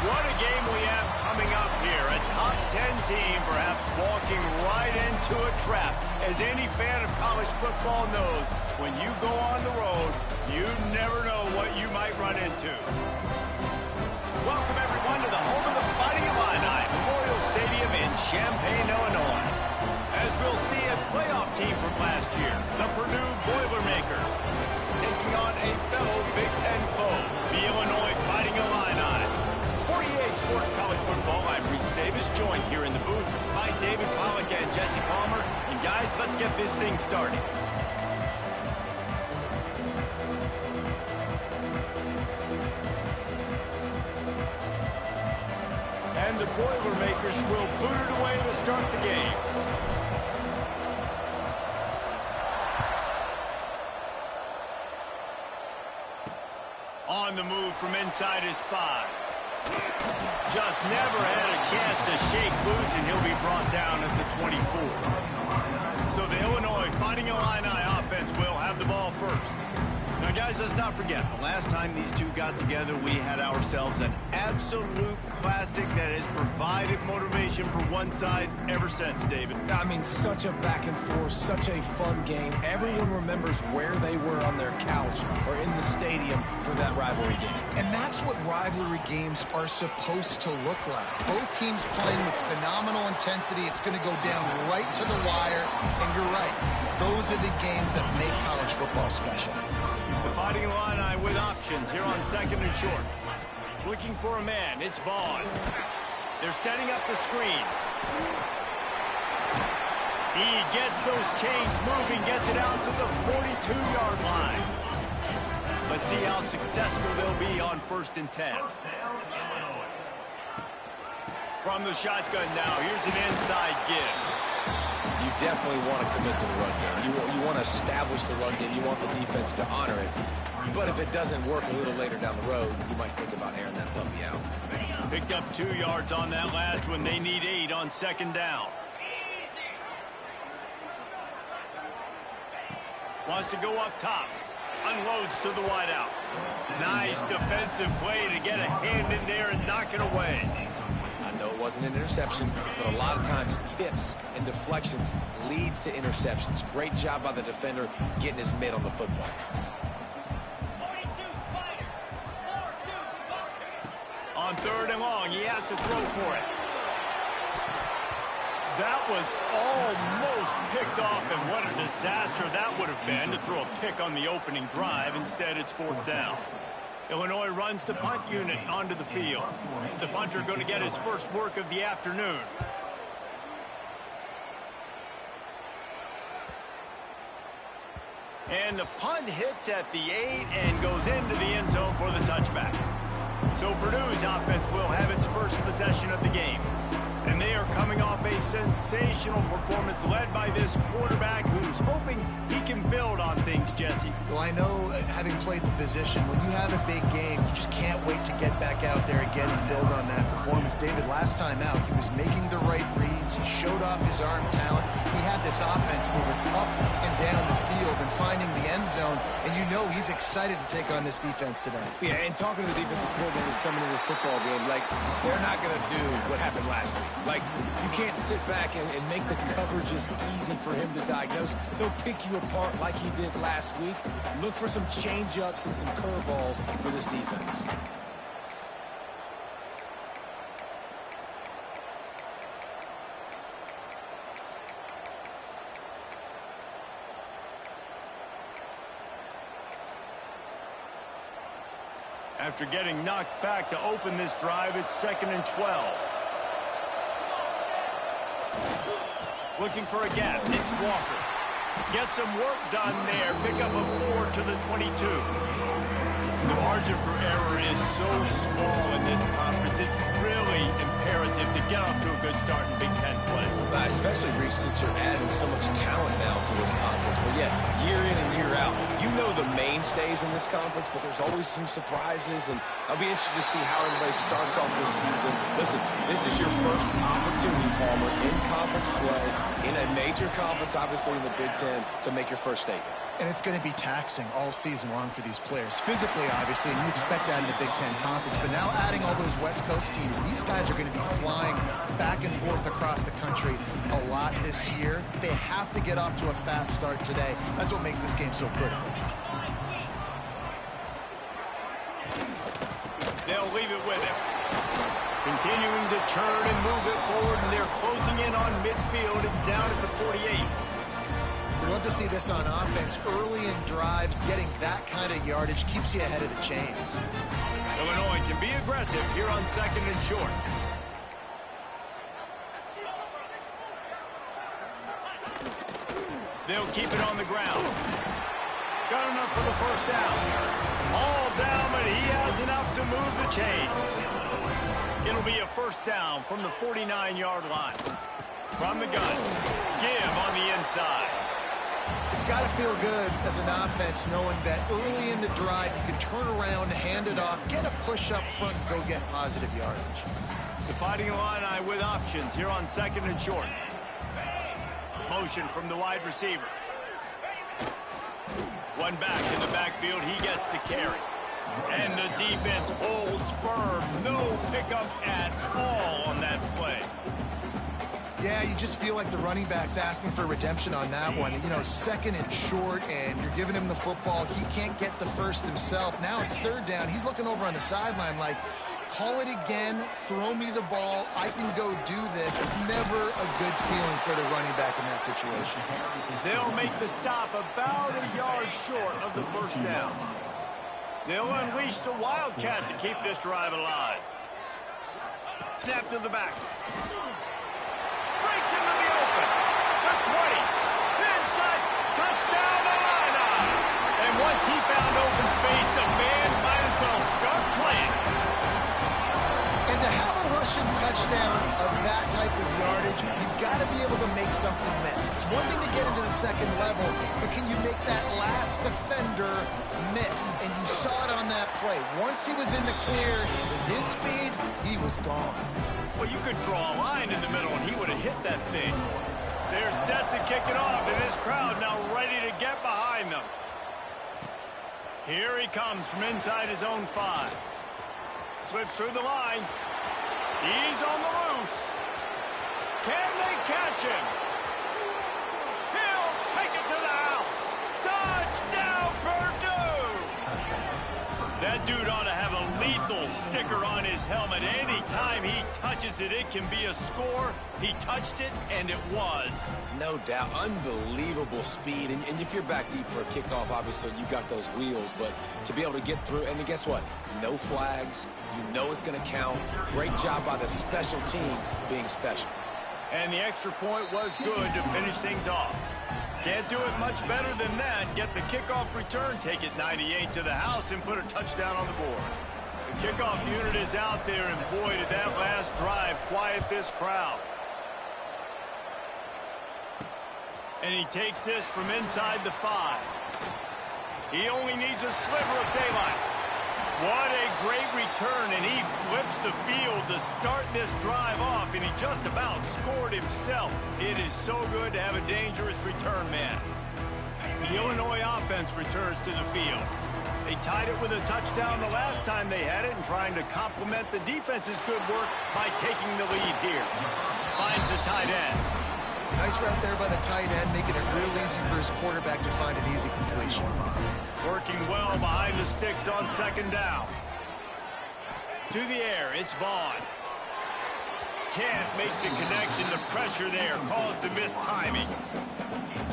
What a game we have coming up here. A top 10 team perhaps walking right into a trap. As any fan of college football knows, when you go on the road, you never know what you might run into. Welcome, everyone, to the home of the Fighting Illini, Memorial Stadium in Champaign, Illinois. As we'll see, a playoff team from last year, the Purdue Boilermakers, taking on a fellow Big Ten foe, the Illinois Fighting Illini. For EA Sports College Football, I'm Reese Davis, joined here in the booth by David Pollack and Jesse Palmer. And guys, let's get this thing started. And the Boilermakers will boot it away to start the game. On the move from inside his 5. Just never had a chance to shake loose, and he'll be brought down at the 24. So the Illinois Fighting Illini offense will have the ball first. Now, guys, let's not forget, the last time these two got together, we had ourselves an absolute classic that has provided motivation for one side ever since, David. I mean, such a back and forth, such a fun game. Everyone remembers where they were on their couch or in the stadium for that rivalry game. And that's what rivalry games are supposed to look like. Both teams playing with phenomenal intensity. It's going to go down right to the wire. And you're right, those are the games that make college football special. The Fighting Illini with options here on second and short. Looking for a man, it's Vaughn. They're setting up the screen. He gets those chains moving, gets it out to the 42-yard line. Let's see how successful they'll be on 1st and 10. From the shotgun now, here's an inside give. You definitely want to commit to the run game. You want to establish the run game. You want the defense to honor it. But if it doesn't work a little later down the road, you might think about airing that puppy out. Picked up 2 yards on that last one. They need 8 on 2nd down. Wants to go up top. Unloads to the wideout. Nice defensive play to get a hand in there and knock it away. I know it wasn't an interception, but a lot of times tips and deflections leads to interceptions. Great job by the defender getting his mitt on the football. On 3rd and long, he has to throw for it. That was almost picked off, and what a disaster that would have been to throw a pick on the opening drive. Instead, it's 4th down. Illinois runs the punt unit onto the field. The punter going to get his first work of the afternoon. And the punt hits at the 8 and goes into the end zone for the touchback. So Purdue's offense will have its first possession of the game. And they are coming off a sensational performance led by this quarterback who's hoping he can build on things, Jesse. Well, I know, having played the position, when you have a big game, you just can't wait to get back out there again and build on that performance. David, last time out, he was making the right reads. He showed off his arm talent. He had this offense moving up and down the field and finding the end zone. And you know he's excited to take on this defense today. Yeah, and talking to the defensive coordinators coming to this football game, like, they're not going to do what happened last week. Like, you can't sit back and make the coverages easy for him to diagnose. He'll pick you apart like he did last week. Look for some change-ups and some curveballs for this defense. After getting knocked back to open this drive, it's 2nd and 12. Looking for a gap. It's Walker. Get some work done there. Pick up a 4 to the 22. The margin for error is so small in this conference. It's really imperative to get off to a good start in Big Ten play. Especially, Reese, since you're adding so much talent now to this conference. But yeah, year in and year out, you know the mainstays in this conference, but there's always some surprises, and I'll be interested to see how everybody starts off this season. Listen, this is your first opportunity, Palmer, in conference play, in a major conference, obviously in the Big Ten, to make your first statement. And it's going to be taxing all season long for these players. Physically, obviously, and you expect that in the Big Ten Conference. But now adding all those West Coast teams, these guys are going to be flying back and forth across the country a lot this year. They have to get off to a fast start today. That's what makes this game so critical. They'll leave it with him. Continuing to turn and move it forward, and they're closing in on midfield. It's down at the 48. We love to see this on offense. Early in drives, getting that kind of yardage keeps you ahead of the chains. Illinois can be aggressive here on 2nd and short. They'll keep it on the ground. Got enough for the first down. All down, but he has enough to move the chains. It'll be a first down from the 49-yard line. From the gun, give on the inside. It's got to feel good as an offense knowing that early in the drive you can turn around, hand it off, get a push up front, and go get positive yardage. The Fighting Illini with options here on 2nd and short. Motion from the wide receiver. One back in the backfield, he gets the carry. And the defense holds firm. No pickup at all on that play. Yeah, you just feel like the running back's asking for redemption on that one. You know, 2nd and short, and you're giving him the football. He can't get the first himself. Now it's 3rd down. He's looking over on the sideline like, call it again, throw me the ball, I can go do this. It's never a good feeling for the running back in that situation. They'll make the stop about a yard short of the first down. They'll unleash the Wildcat to keep this drive alive. Snap to the back. Breaks into the open. The 20. Inside. Touchdown Illini. And once he found open space, the man might as well start playing. And to have a rushing touchdown of that type of yardage, you've got to be able to make something miss. It's one thing to get into the 2nd level, but can you make that last defender miss? And you saw it on that play. Once he was in the clear, his speed, he was gone. Well, you could draw a line in the middle, and he would have hit that thing. They're set to kick it off, and this crowd now ready to get behind them. Here he comes from inside his own 5. Slips through the line. He's on the loose. Can they catch him? He'll take it to the house. Touchdown, Purdue! That dude ought to have a lethal sticker on his helmet. Anytime he touches it, it can be a score. He touched it, and it was. No doubt. Unbelievable speed. And if you're back deep for a kickoff, obviously you got those wheels. But to be able to get through, and then guess what? No flags. You know it's going to count. Great job by the special teams being special. And the extra point was good to finish things off. Can't do it much better than that. Get the kickoff return, take it 98 to the house, and put a touchdown on the board. The kickoff unit is out there, and boy, did that last drive quiet this crowd. And he takes this from inside the 5. He only needs a sliver of daylight. What a great return, and he flips the field to start this drive off, and he just about scored himself. It is so good to have a dangerous return man. The Illinois offense returns to the field. They tied it with a touchdown the last time they had it, and trying to complement the defense's good work by taking the lead here. Finds the tight end. Nice route there by the tight end, making it real easy for his quarterback to find an easy completion. Working well behind the sticks on 2nd down. To the air, it's Vaughn. Can't make the connection. The pressure there caused the missed timing.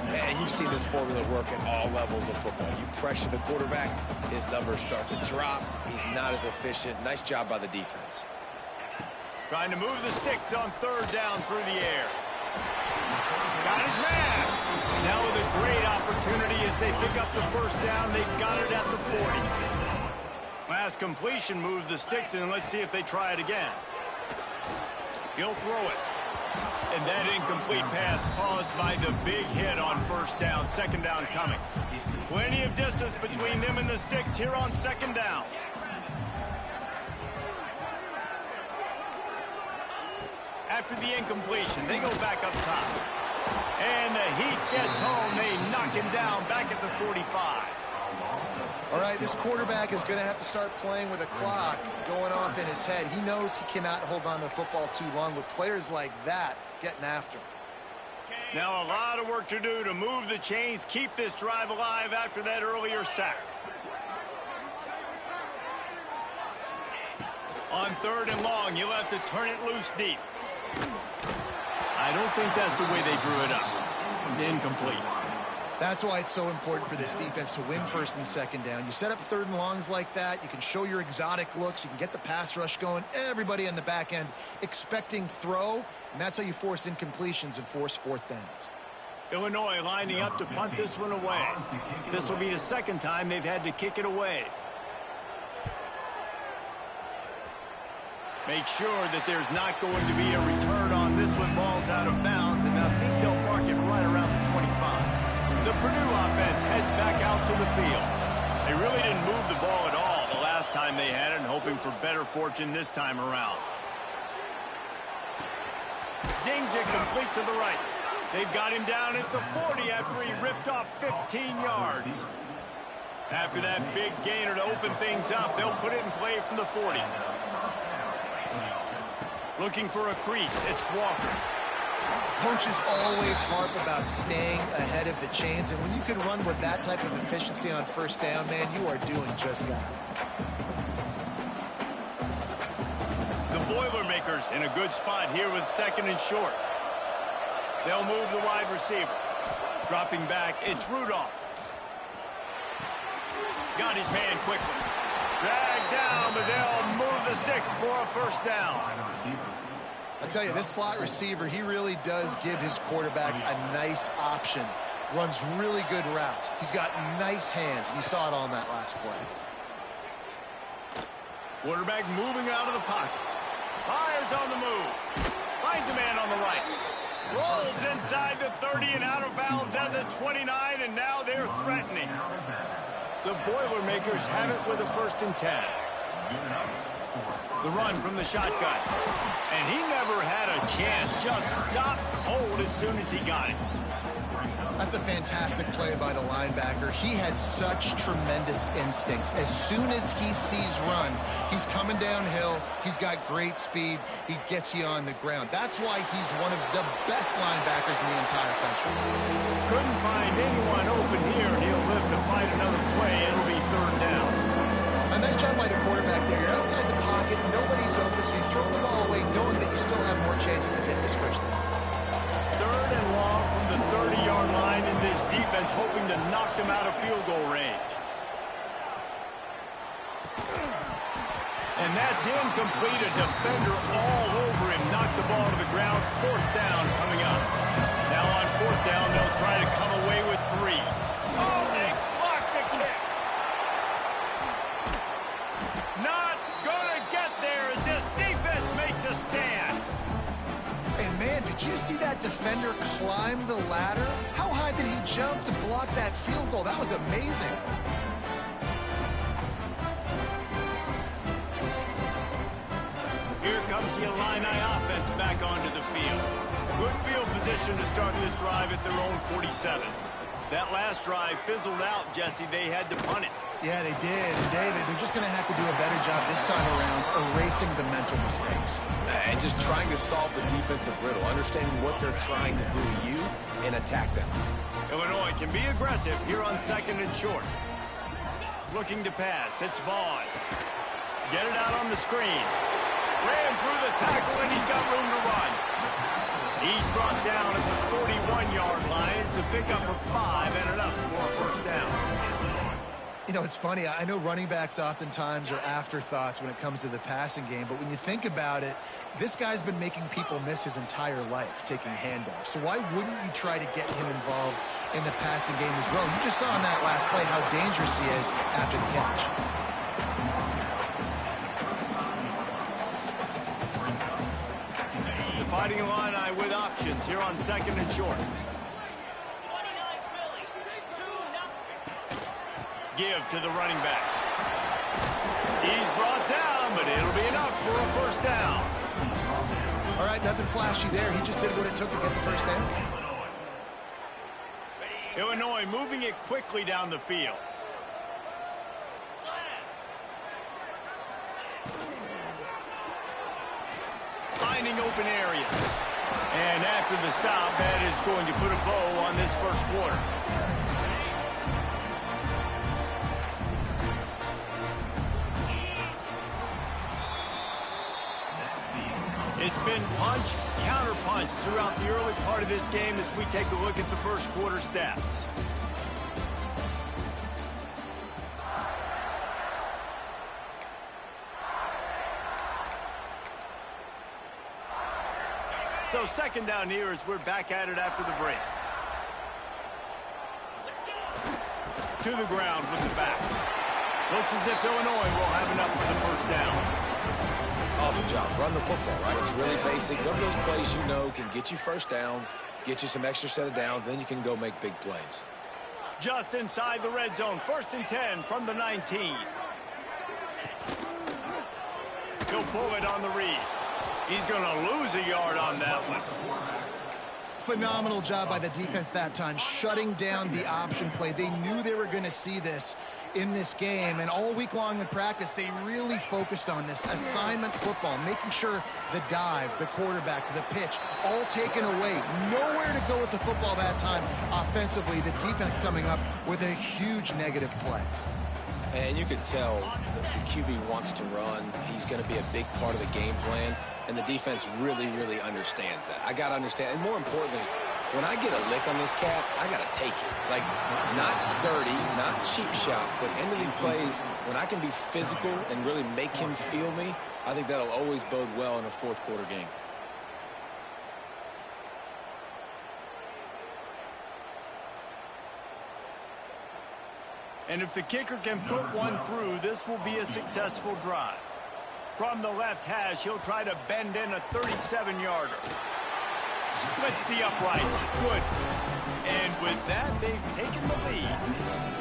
And you've seen this formula work at all levels of football. You pressure the quarterback, his numbers start to drop. He's not as efficient. Nice job by the defense. Trying to move the sticks on 3rd down through the air. Got his man. Now with a great opportunity as they pick up the first down. They've got it at the 40. Last completion moved the sticks in. Let's see if they try it again. He'll throw it. And that incomplete pass caused by the big hit on 1st down. 2nd down coming. Plenty of distance between them and the sticks here on 2nd down. After the incompletion, they go back up top. And the heat gets home. They knock him down back at the 45. All right, this quarterback is going to have to start playing with a clock going off in his head. He knows he cannot hold on to the football too long with players like that getting after him. Now a lot of work to do to move the chains, keep this drive alive after that earlier sack. On 3rd and long, you'll have to turn it loose deep. I don't think that's the way they drew it up. Incomplete. That's why it's so important for this defense to win 1st and 2nd down. You set up 3rd and longs like that. You can show your exotic looks. You can get the pass rush going. Everybody on the back end expecting throw, and that's how you force incompletions and force 4th downs. Illinois lining up to punt this one away. This will be the 2nd time they've had to kick it away. Make sure that there's not going to be a return on this one. Ball's out of bounds, and I think they'll mark it right around the 25. The Purdue offense heads back out to the field. They really didn't move the ball at all the last time they had it, and hoping for better fortune this time around. Zings it complete to the right. They've got him down at the 40 after he ripped off 15 yards. After that big gainer to open things up, they'll put it in play from the 40. Looking for a crease, it's Walker. Coaches always harp about staying ahead of the chains, and when you can run with that type of efficiency on 1st down, man, you are doing just that. The Boilermakers in a good spot here with 2nd and short. They'll move the wide receiver. Dropping back, it's Rudolph. Got his man quickly. Dragged down, but they'll move the sticks for a 1st down. I tell you, this slot receiver, he really does give his quarterback a nice option. Runs really good routes. He's got nice hands, and you saw it on that last play. Quarterback moving out of the pocket. Fires on the move. Finds a man on the right. Rolls inside the 30 and out of bounds at the 29, and now they're threatening. The Boilermakers have it with a 1st and 10. The run from the shotgun. And he never had a chance. Just stopped cold as soon as he got it. That's a fantastic play by the linebacker. He has such tremendous instincts. As soon as he sees run, he's coming downhill. He's got great speed. He gets you on the ground. That's why he's one of the best linebackers in the entire country. Couldn't find anyone open here, and he'll live to fight another play. It'll be 3rd down. A nice job by the quarterback there. You're outside the pocket. Nobody's open, so you throw the ball away knowing that you still have more chances to get this 1st down. 3rd and long from the 30-yard line, in this defense hoping to knock them out of field goal range. And that's incomplete. A defender all over him. Knocked the ball to the ground. 4th down coming up. Now on 4th down, they'll try to come away with 3. Oh, they blocked the kick. Not gonna get there as this defense makes a stand. And man, did you see that defender climb the ladder? How high did he jump to block that field goal? That was amazing. Here comes the Illini offense back onto the field. Good field position to start this drive at their own 47. That last drive fizzled out, Jesse. They had to punt it. Yeah, they did. And David, they're just going to have to do a better job this time around erasing the mental mistakes. And just trying to solve the defensive riddle, understanding what they're trying to do to you and attack them. Illinois can be aggressive here on 2nd and short. Looking to pass. It's Vaughn. Get it out on the screen. Ran through the tackle, and he's got room to run. He's brought down at the 41-yard line to pick up a 5 and enough for a 1st down. You know, it's funny. I know running backs oftentimes are afterthoughts when it comes to the passing game, but when you think about it, this guy's been making people miss his entire life taking handoffs. So why wouldn't you try to get him involved in the passing game as well? You just saw in that last play how dangerous he is after the catch. The Fighting Illini with options here on 2nd and short. Give to the running back. He's brought down, but it'll be enough for a 1st down. All right, nothing flashy there. He just did what it took to get the 1st down. Illinois moving it quickly down the field. Finding open areas. And after the stop, that is going to put a bow on this first quarter. It's been punch, counter punch throughout the early part of this game as we take a look at the first quarter stats. So second down here as we're back at it after the break. To the ground with the back. Looks as if Illinois will have enough for the first down. Awesome job. Run the football, right? It's really basic. Go to those plays you know can get you first downs, get you some extra set of downs, then you can go make big plays. Just inside the red zone. 1st and 10 from the 19. He'll pull it on the read. He's going to lose a yard on that one. Phenomenal job by the defense that time, shutting down the option play. They knew they were going to see this in this game, and all week long in practice, they really focused on this assignment football, making sure the dive, the quarterback, the pitch, all taken away. Nowhere to go with the football that time offensively. The defense coming up with a huge negative play. And you could tell the QB wants to run. He's going to be a big part of the game plan. And the defense really, really understands that. I got to understand. And more importantly, when I get a lick on this cat, I got to take it. Like, not dirty, not cheap shots, but ending plays, when I can be physical and really make him feel me, I think that'll always bode well in a fourth quarter game. And if the kicker can put one through, this will be a successful drive. From the left hash, he'll try to bend in a 37-yarder. Splits the uprights. Good. And with that, they've taken the lead.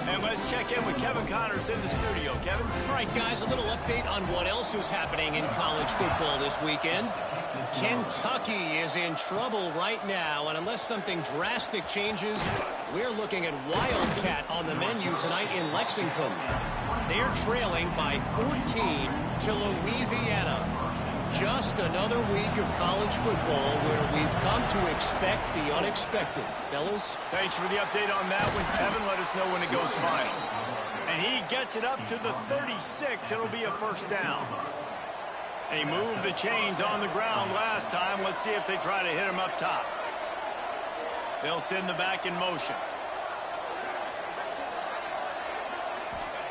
And let's check in with Kevin Connors in the studio. Kevin? All right, guys, a little update on what else is happening in college football this weekend. Kentucky is in trouble right now, and unless something drastic changes, we're looking at Wildcat on the menu tonight in Lexington. They're trailing by 14 to Louisiana. Just another week of college football where we've come to expect the unexpected. Fellas? Thanks for the update on that one, Kevin. Let us know when it goes final. And he gets it up to the 36. It'll be a first down. And he moved the chains on the ground last time. Let's see if they try to hit him up top. They'll send the back in motion.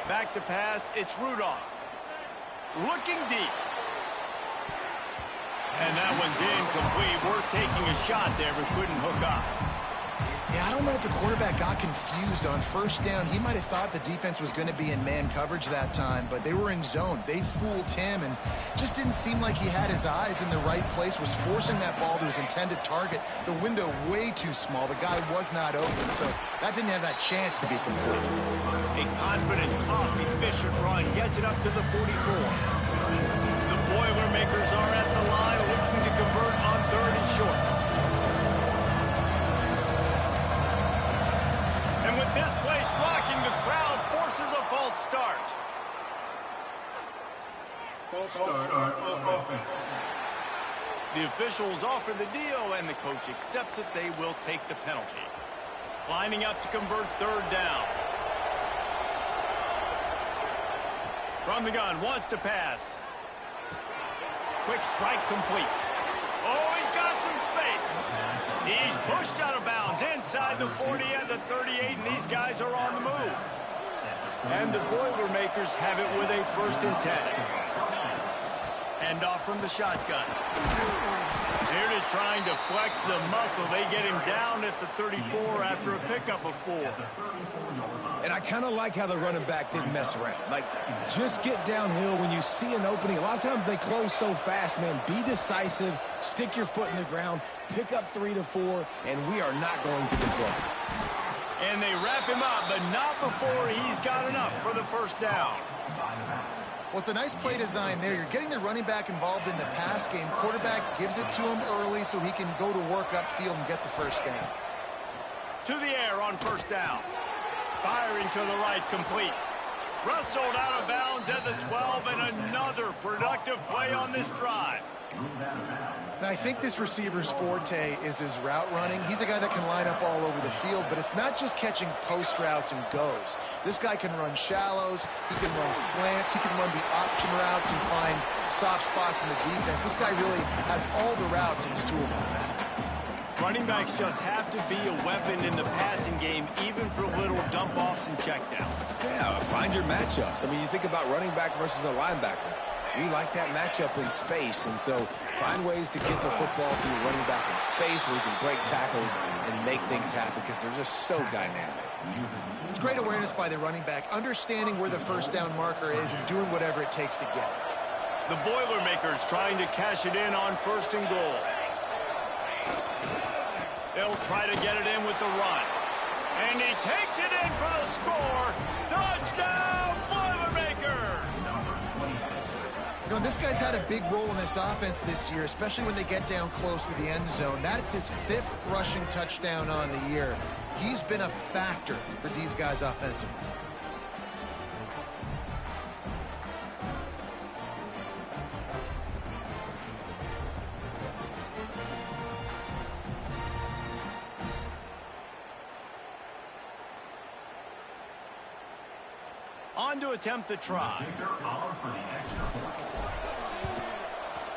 Back to pass. It's Rudolph. Looking deep. And that one's incomplete. Worth taking a shot there, but couldn't hook up. Yeah, I don't know if the quarterback got confused on first down. He might have thought the defense was going to be in man coverage that time, but they were in zone. They fooled him and just didn't seem like he had his eyes in the right place, was forcing that ball to his intended target. The window way too small. The guy was not open, so that didn't have that chance to be complete. A confident, tough, efficient run gets it up to the 44. The Boilermakers are at the line looking to convert on 3rd and short. And with this place rocking, the crowd forces a false start. False start on offense. The officials offer the deal, and the coach accepts it. They will take the penalty. Lining up to convert 3rd down. From the gun, wants to pass. Quick strike complete. Oh, he's got some space. He's pushed out of bounds inside the 40 and the 38, and these guys are on the move. And the Boilermakers have it with a 1st and 10. Hand off from the shotgun. Here it is trying to flex the muscle. They get him down at the 34 after a pickup of 4. And I kind of like how the running back didn't mess around. Like, just get downhill when you see an opening. A lot of times they close so fast, man. Be decisive, stick your foot in the ground, pick up 3 to 4, and we are not going to control it. And they wrap him up, but not before he's got enough for the 1st down. Well, it's a nice play design there. You're getting the running back involved in the pass game. Quarterback gives it to him early so he can go to work upfield and get the 1st down. To the air on first down. Firing to the right, complete. Wrestled out of bounds at the 12, and another productive play on this drive. Now, I think this receiver's forte is his route running. He's a guy that can line up all over the field, but it's not just catching post routes and goes. This guy can run shallows, he can run slants, he can run the option routes and find soft spots in the defense. This guy really has all the routes in his toolbox. Running backs just have to be a weapon in the passing game, even for little dump-offs and checkdowns. Yeah, find your matchups. I mean, you think about running back versus a linebacker. We like that matchup in space, and so find ways to get the football to your running back in space where you can break tackles and make things happen because they're just so dynamic. It's great awareness by the running back, understanding where the first down marker is and doing whatever it takes to get it. The Boilermakers trying to cash it in on first and goal. They'll try to get it in with the run. And he takes it in for the score. Touchdown, Boilermakers! You know, this guy's had a big role in this offense this year, especially when they get down close to the end zone. That's his 5th rushing touchdown on the year. He's been a factor for these guys offensively. On to attempt the try.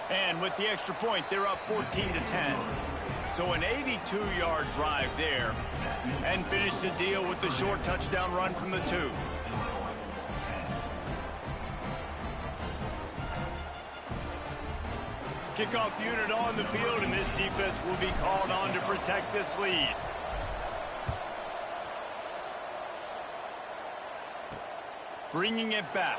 And with the extra point, they're up 14-10. So an 82-yard drive there. And finish the deal with the short touchdown run from the 2. Kickoff unit on the field, and this defense will be called on to protect this lead. Bringing it back.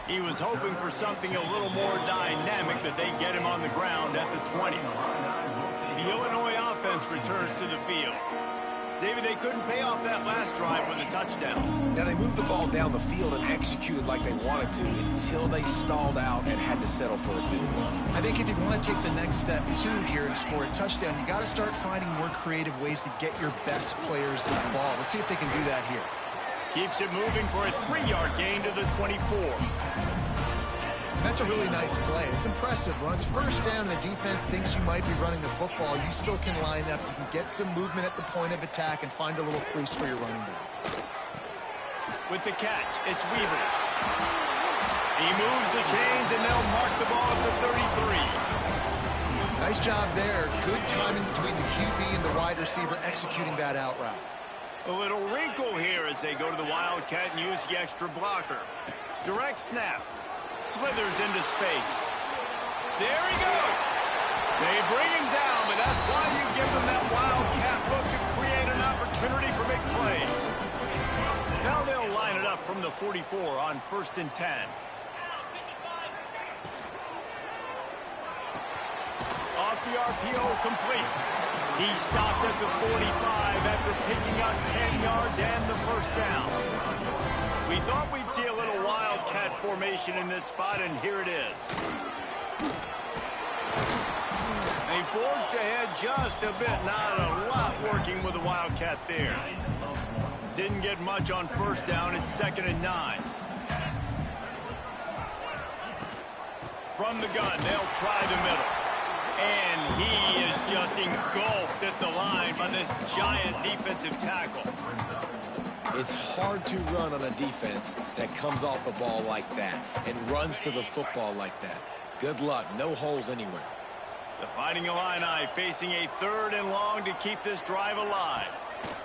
He was hoping for something a little more dynamic, that they get him on the ground at the 20. The Illinois offense returns to the field. David, they couldn't pay off that last drive with a touchdown. Now, they moved the ball down the field and executed like they wanted to until they stalled out and had to settle for a field goal. I think if you want to take the next step, too, here and score a touchdown, you got to start finding more creative ways to get your best players the ball. Let's see if they can do that here. Keeps it moving for a 3-yard gain to the 24. That's a really nice play. It's impressive. When it's first down and the defense thinks you might be running the football, you still can line up. You can get some movement at the point of attack and find a little crease for your running back. With the catch, it's Weaver. He moves the chains, and they'll mark the ball at the 33. Nice job there. Good timing between the QB and the wide receiver executing that out route. A little wrinkle here as they go to the Wildcat and use the extra blocker. Direct snap. Slithers into space. There he goes. They bring him down, but that's why you give them that Wildcat look to create an opportunity for big plays. Now they'll line it up from the 44 on 1st and 10. Off the RPO, complete. He stopped at the 45 after picking up 10 yards and the first down. We thought we'd see a little Wildcat formation in this spot, and here it is. They forged ahead just a bit, not a lot working with the Wildcat there. Didn't get much on first down. It's 2nd and 9. From the gun, they'll try the middle. And he is just engulfed at the line by this giant defensive tackle. It's hard to run on a defense that comes off the ball like that and runs to the football like that. Good luck. No holes anywhere. The Fighting Illini facing a 3rd and long to keep this drive alive.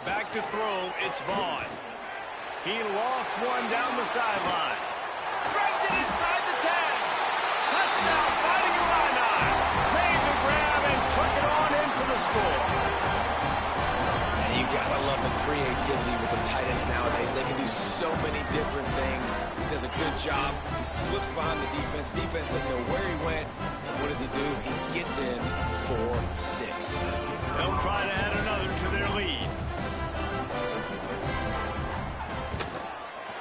Back to throw, it's Vaughn. He lost one down the sideline. Threads it inside the 10. Touchdown, Fighting Illini. Made the grab and took it on in for the score. And you gotta love the creativity with the tight ends nowadays. They can do so many different things. He does a good job. He slips behind the defense. Defense doesn't know where he went. And what does he do? He gets in for 6. They'll try to add another to their lead.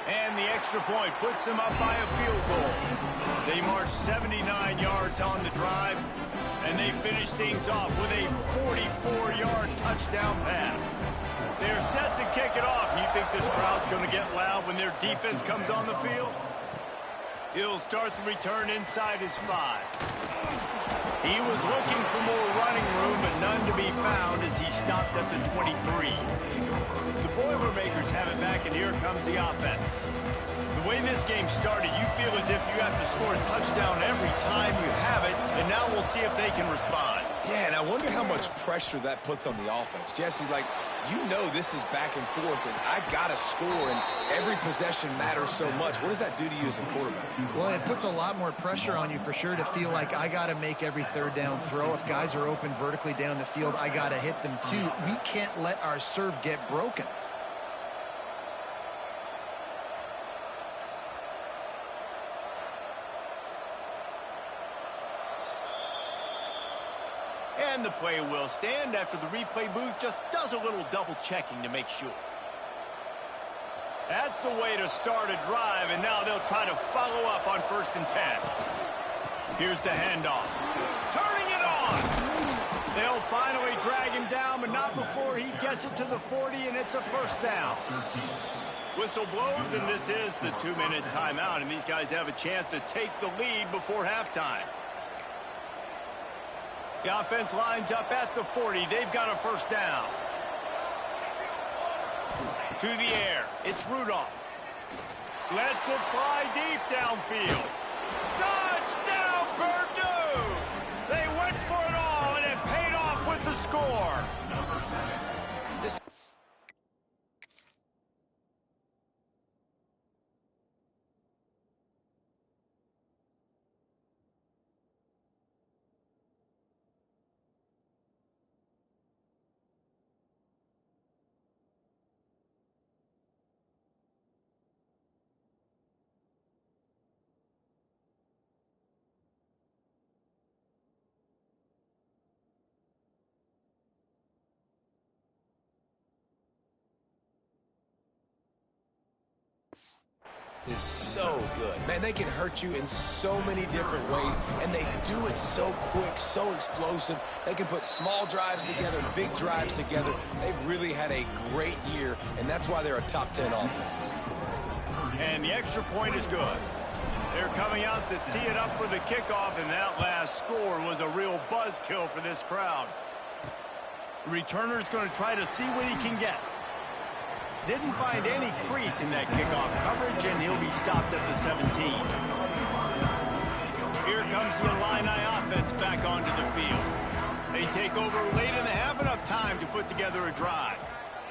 And the extra point puts them up by a field goal. They march 79 yards on the drive, And they finish things off with a 44-yard touchdown pass. They're set to kick it off. You think this crowd's going to get loud when their defense comes on the field? He'll start the return inside his 5. He was looking for more running room, but none to be found as he stopped at the 23. The Boilermakers have it back, and here comes the offense. The way this game started, you feel as if you have to score a touchdown every time you have it, and now we'll see if they can respond. Yeah, and I wonder how much pressure that puts on the offense. Jesse, like, you know this is back and forth, and I got to score, and every possession matters so much. What does that do to you as a quarterback? Well, it puts a lot more pressure on you for sure to feel like I got to make every third down throw. If guys are open vertically down the field, I got to hit them too. We can't let our serve get broken. And the play will stand after the replay booth just does a little double checking to make sure. That's the way to start a drive, and now they'll try to follow up on 1st and 10. Here's the handoff. Turning it on! They'll finally drag him down, but not before he gets it to the 40, and it's a 1st down. Whistle blows, and this is the 2-minute timeout, and these guys have a chance to take the lead before halftime. The offense lines up at the 40. They've got a 1st down. To the air. It's Rudolph. Lets it fly deep downfield. Touchdown, Purdue! They went for it all, and it paid off with the score. Is so good. Man, they can hurt you in so many different ways, and they do it so quick, so explosive. They can put small drives together, big drives together. They've really had a great year, and that's why they're a top 10 offense. And the extra point is good. They're coming out to tee it up for the kickoff, and that last score was a real buzzkill for this crowd. The returner's going to try to see what he can get. Didn't find any crease in that kickoff coverage, and he'll be stopped at the 17. Here comes the Illini offense back onto the field. They take over late in the half, enough time to put together a drive.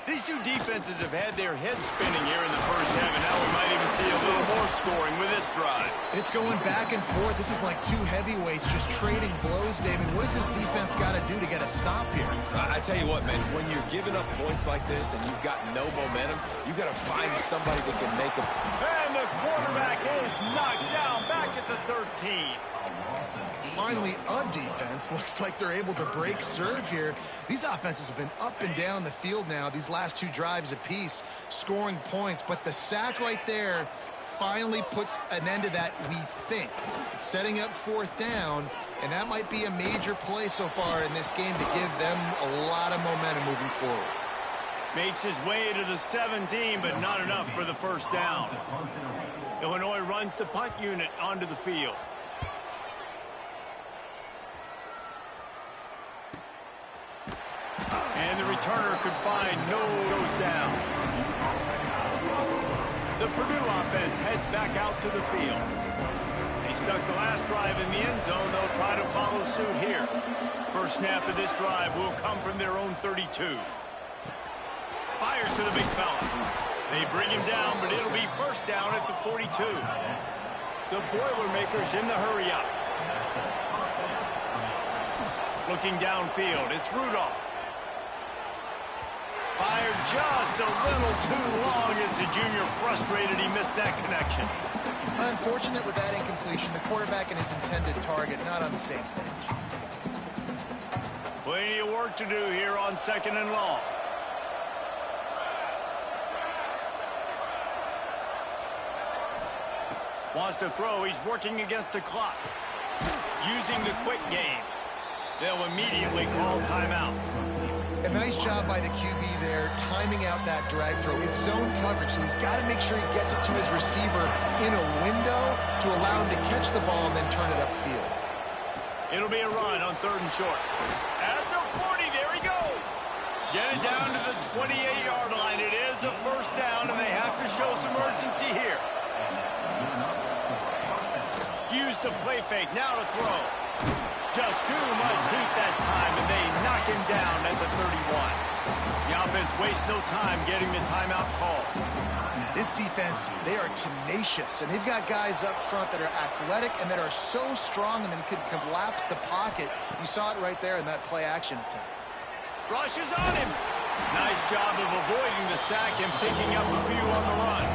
These two defenses have had their heads spinning here in the 1st half, and now we might even see a little more scoring with this drive. It's going back and forth. This is like two heavyweights just trading blows, David. What does this defense got to do to get a stop here? I tell you what, man, when you're giving up points like this and you've got no momentum, you've got to find somebody that can make them. And the quarterback is knocked down back at the 13. Finally, a defense. Looks like they're able to break serve here. These offenses have been up and down the field now, these last 2 drives apiece, scoring points. But the sack right there finally puts an end to that, we think. It's setting up 4th down, and that might be a major play so far in this game to give them a lot of momentum moving forward. Makes his way to the 17, but not enough for the 1st down. Illinois runs the punt unit onto the field. And the returner could find no goes down. The Purdue offense heads back out to the field. They stuck the last drive in the end zone. They'll try to follow suit here. First snap of this drive will come from their own 32. Fires to the big fella. They bring him down, but it'll be 1st down at the 42. The Boilermakers in the hurry up. Looking downfield, it's Rudolph. Fired just a little too long as the junior frustrated he missed that connection. Unfortunate with that incompletion. The quarterback and his intended target not on the same page. Plenty of work to do here on 2nd and long. Wants to throw. He's working against the clock. Using the quick game. They'll immediately call timeout. A nice job by the QB there, timing out that drag throw. It's zone coverage, so he's got to make sure he gets it to his receiver in a window to allow him to catch the ball and then turn it upfield. It'll be a run on 3rd and short. At the 40, there he goes. Get it down to the 28-yard line. It is a 1st down, and they have to show some urgency here. Use the play fake, now to throw. Just too much heat that time, and they knock him down at the 31. The offense wastes no time getting the timeout call. This defense, they are tenacious, and they've got guys up front that are athletic and that are so strong and then can collapse the pocket. You saw it right there in that play-action attempt. Rushes on him. Nice job of avoiding the sack and picking up a few on the run.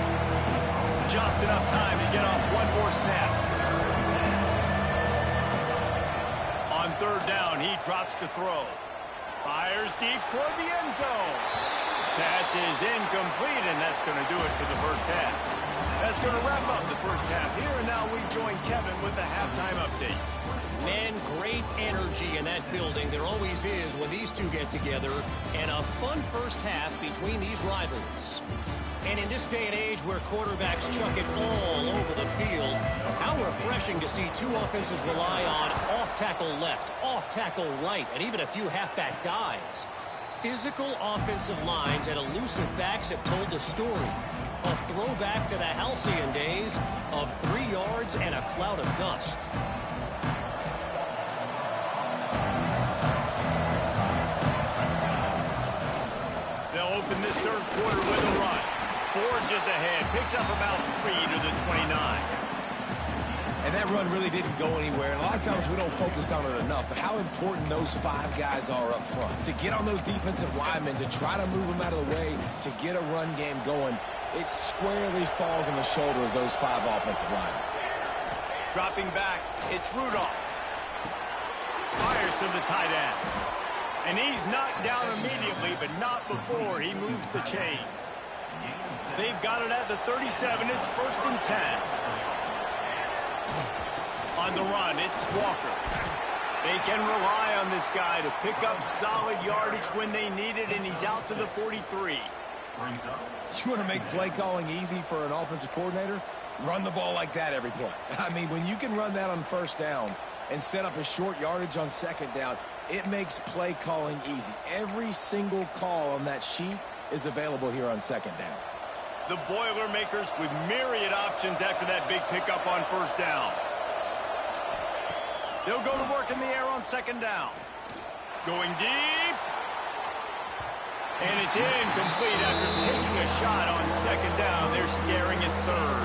Just enough time to get off one more snap. On 3rd down, he drops to throw. Fires deep toward the end zone. Pass is incomplete, and that's going to do it for the 1st half. That's going to wrap up the 1st half here, and now we join Kevin with the halftime update. Man, great energy in that building. There always is when these two get together, and a fun 1st half between these rivals. And in this day and age where quarterbacks chuck it all over the field, how refreshing to see two offenses rely on off-tackle left, off-tackle right, and even a few halfback dives. Physical offensive lines and elusive backs have told the story. A throwback to the halcyon days of 3 yards and a cloud of dust. They'll open this 3rd quarter with a run. Forges ahead, picks up about 3 to the 29. And that run really didn't go anywhere. And a lot of times we don't focus on it enough, but how important those 5 guys are up front. To get on those defensive linemen, to try to move them out of the way, to get a run game going, it squarely falls on the shoulder of those 5 offensive linemen. Dropping back, it's Rudolph. Fires to the tight end. And he's knocked down immediately, but not before he moves the chains. They've got it at the 37. It's 1st and 10. On the run, it's Walker. They can rely on this guy to pick up solid yardage when they need it, and he's out to the 43. You want to make play calling easy for an offensive coordinator? Run the ball like that every play. I mean, when you can run that on 1st down and set up a short yardage on 2nd down, it makes play calling easy. Every single call on that sheet is available here on 2nd down. The Boilermakers with myriad options after that big pickup on 1st down. They'll go to work in the air on 2nd down. Going deep. And it's incomplete after taking a shot on 2nd down. They're staring at 3rd.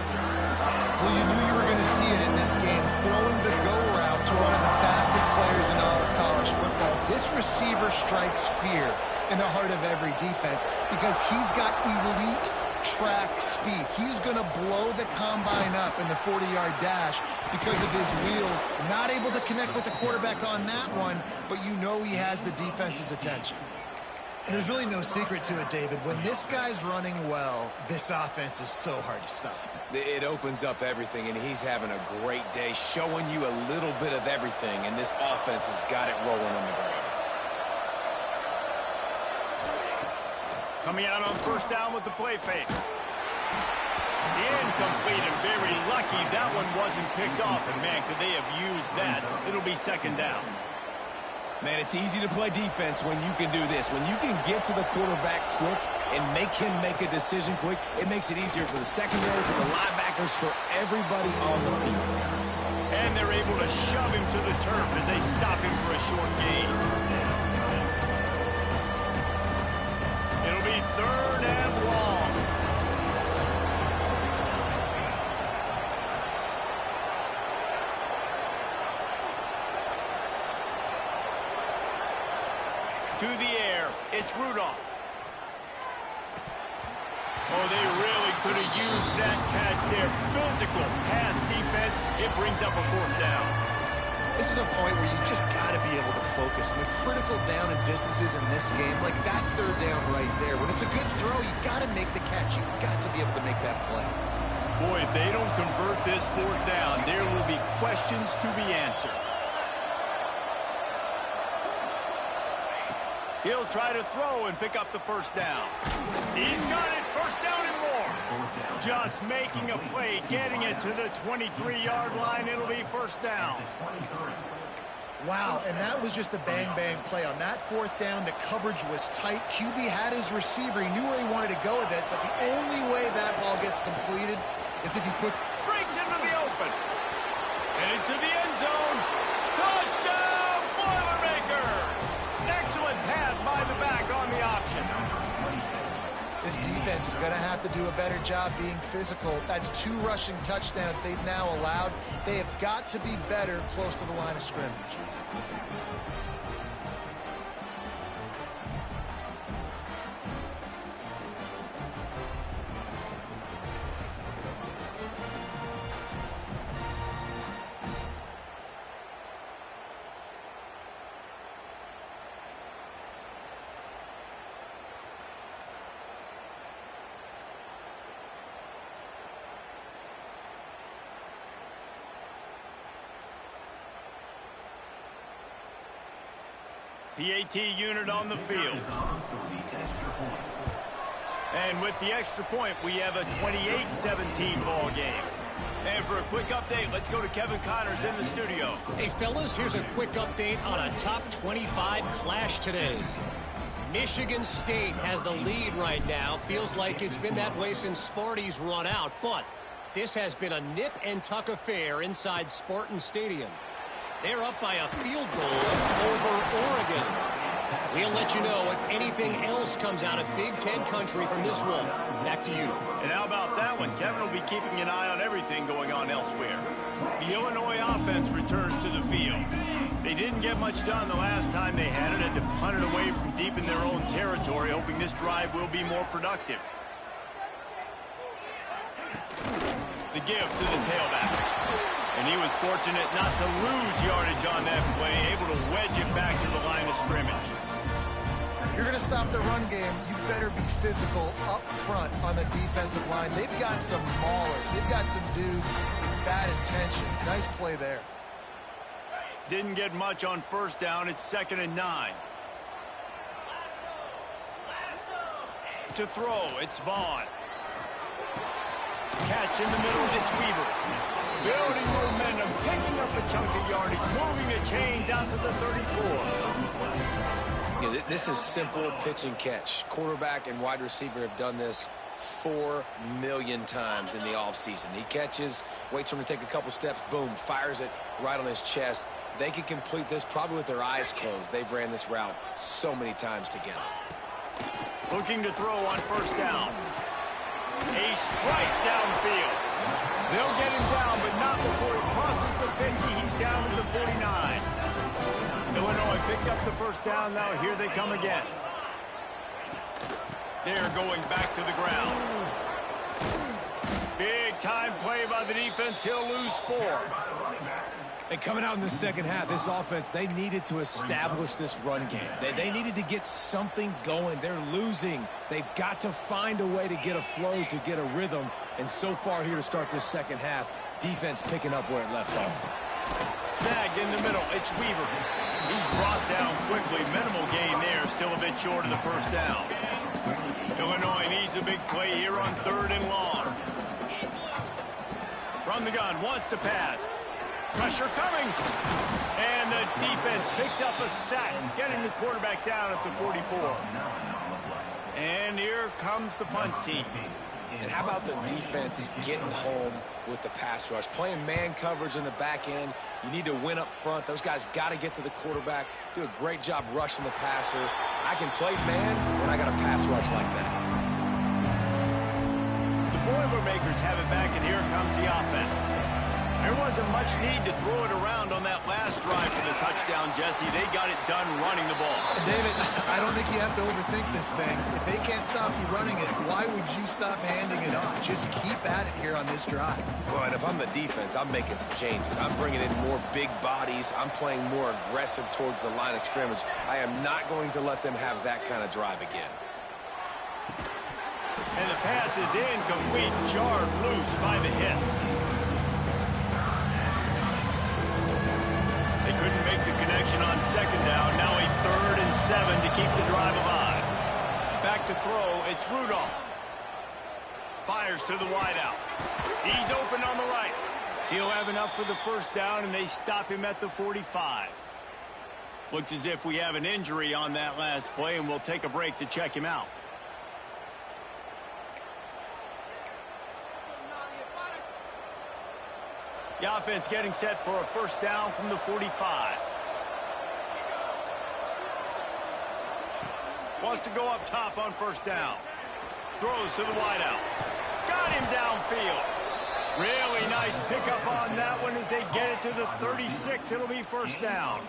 Well, you knew you were going to see it in this game, throwing the go route to one of the fastest players in all of college football. This receiver strikes fear in the heart of every defense because he's got elite track speed. He's going to blow the combine up in the 40-yard dash because of his wheels. Not able to connect with the quarterback on that one, but you know he has the defense's attention. And there's really no secret to it, David. When this guy's running well, this offense is so hard to stop. It opens up everything, and he's having a great day, showing you a little bit of everything, and this offense has got it rolling on the ground. Coming out on 1st down with the play fake. Incomplete, and very lucky that one wasn't picked off. And, man, could they have used that? It'll be 2nd down. Man, it's easy to play defense when you can do this. When you can get to the quarterback quick and make him make a decision quick, it makes it easier for the secondary, for the linebackers, for everybody on the field. And they're able to shove him to the turf as they stop him for a short gain. It'll be 3rd and long. To the air, it's Rudolph. Oh, they really could have used that catch there. Physical pass defense. It brings up a 4th down. This is a point where you just got to be able to focus. And the critical down and distances in this game, like that 3rd down right there, when it's a good throw, you got to make the catch. You got to be able to make that play. Boy, if they don't convert this 4th down, there will be questions to be answered. He'll try to throw and pick up the first down. He's got it, first down and more. Just making a play, getting it to the 23-yard line. It'll be first down. Wow, and that was just a bang-bang play. On that fourth down, the coverage was tight. QB had his receiver. He knew where he wanted to go with it, but the only way that ball gets completed is if he puts... Breaks into the open. And into the end zone. Touchdown, Boilermakers! Excellent pass by the back on the option. This defense is going to have to do a better job being physical. That's 2 rushing touchdowns they've now allowed. They have got to be better close to the line of scrimmage. PAT unit on the field. And with the extra point, we have a 28-17 ball game. And for a quick update, let's go to Kevin Connors in the studio. Hey, fellas, here's a quick update on a top 25 clash today. Michigan State has the lead right now. Feels like it's been that way since Sparty's run out, but this has been a nip-and-tuck affair inside Spartan Stadium. They're up by a field goal over Oregon. We'll let you know if anything else comes out of Big Ten country from this one. Back to you. And how about that one? Kevin will be keeping an eye on everything going on elsewhere. The Illinois offense returns to the field. They didn't get much done the last time they had it, had to punt it away from deep in their own territory, hoping this drive will be more productive. The give to the tailback. And he was fortunate not to lose yardage on that play, able to wedge it back to the line of scrimmage. If you're going to stop the run game, you better be physical up front on the defensive line. They've got some maulers. They've got some dudes with bad intentions. Nice play there. Didn't get much on first down. It's 2nd and 9. To throw, it's Vaughn. Catch in the middle, it's Weaver. Building momentum, picking up a chunk of yardage, moving the chains out to the 34. Yeah, this is simple pitch and catch. Quarterback and wide receiver have done this 4 million times in the offseason. He catches, waits for him to take a couple steps, boom, fires it right on his chest. They can complete this probably with their eyes closed. They've ran this route so many times together. Looking to throw on first down. A strike downfield. They'll get him down, but not before he crosses the 50. He's down to the 49. Illinois picked up the first down. Now here they come again. They're going back to the ground. Big time play by the defense. He'll lose 4. And coming out in the second half, this offense, they needed to establish this run game. They needed to get something going. They're losing. They've got to find a way to get a flow, to get a rhythm. And so far here to start this second half, defense picking up where it left off. Snagged in the middle. It's Weaver. He's brought down quickly. Minimal gain there. Still a bit short of the first down. Illinois needs a big play here on 3rd and long. From the gun, wants to pass. Pressure coming. And the defense picks up a sack, getting the quarterback down at the 44. And here comes the punt team. And how about the defense getting home with the pass rush? Playing man coverage in the back end. You need to win up front. Those guys got to get to the quarterback. Do a great job rushing the passer. I can play man when I got a pass rush like that. The Boilermakers have it back, and here comes the offense. There wasn't much need to throw it around on that last drive for the touchdown, Jesse. They got it done running the ball. David, I don't think you have to overthink this thing. If they can't stop you running it, why would you stop handing it off? Just keep at it here on this drive. But if I'm the defense, I'm making some changes. I'm bringing in more big bodies. I'm playing more aggressive towards the line of scrimmage. I am not going to let them have that kind of drive again. And the pass is incomplete, jarred loose by the hit. They couldn't make the connection on 2nd down. Now a 3rd and 7 to keep the drive alive. Back to throw, it's Rudolph. Fires to the wideout. He's open on the right. He'll have enough for the first down, and they stop him at the 45. Looks as if we have an injury on that last play, and we'll take a break to check him out. The offense getting set for a first down from the 45. Wants to go up top on first down. Throws to the wideout. Got him downfield. Really nice pickup on that one as they get it to the 36. It'll be first down.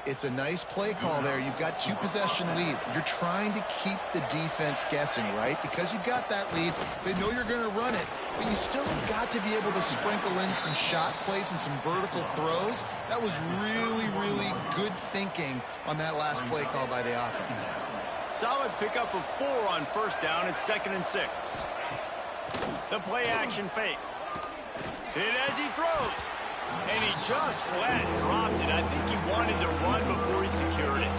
It's a nice play call there. You've got 2-possession lead. You're trying to keep the defense guessing, right? Because you've got that lead, they know you're going to run it, but you still have got to be able to sprinkle in some shot plays and some vertical throws. That was really, really good thinking on that last play call by the offense. Solid pickup of 4 on first down. It's 2nd and 6. The play action fake. Hit as he throws. And he just flat dropped it. I think he wanted to run before he secured it.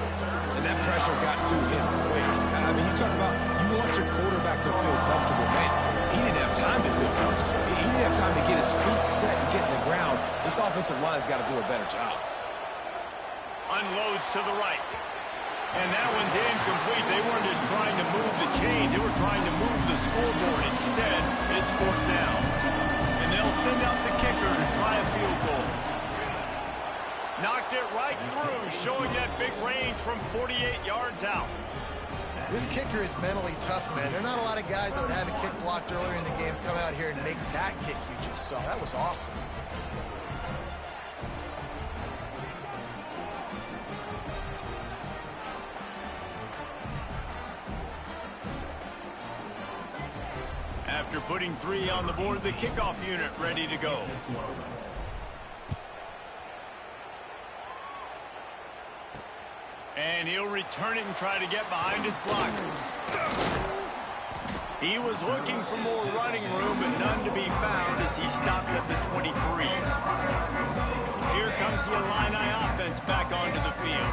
And that pressure got to him quick. I mean, you talk about you want your quarterback to feel comfortable. Man, he didn't have time to feel comfortable. He didn't have time to get his feet set and get in the ground. This offensive line's got to do a better job. Unloads to the right. And that one's incomplete. They weren't just trying to move the chains. They were trying to move the scoreboard. Instead, it's 4th down. And they'll send out the kicker to try a field goal. Knocked it right through, showing that big range from 48 yards out. This kicker is mentally tough, man. There are not a lot of guys that would have a kick blocked earlier in the game come out here and make that kick you just saw. That was awesome. After putting 3 on the board, the kickoff unit ready to go. And he'll return it and try to get behind his blockers. He was looking for more running room, but none to be found as he stopped at the 23. Here comes the Illini offense back onto the field.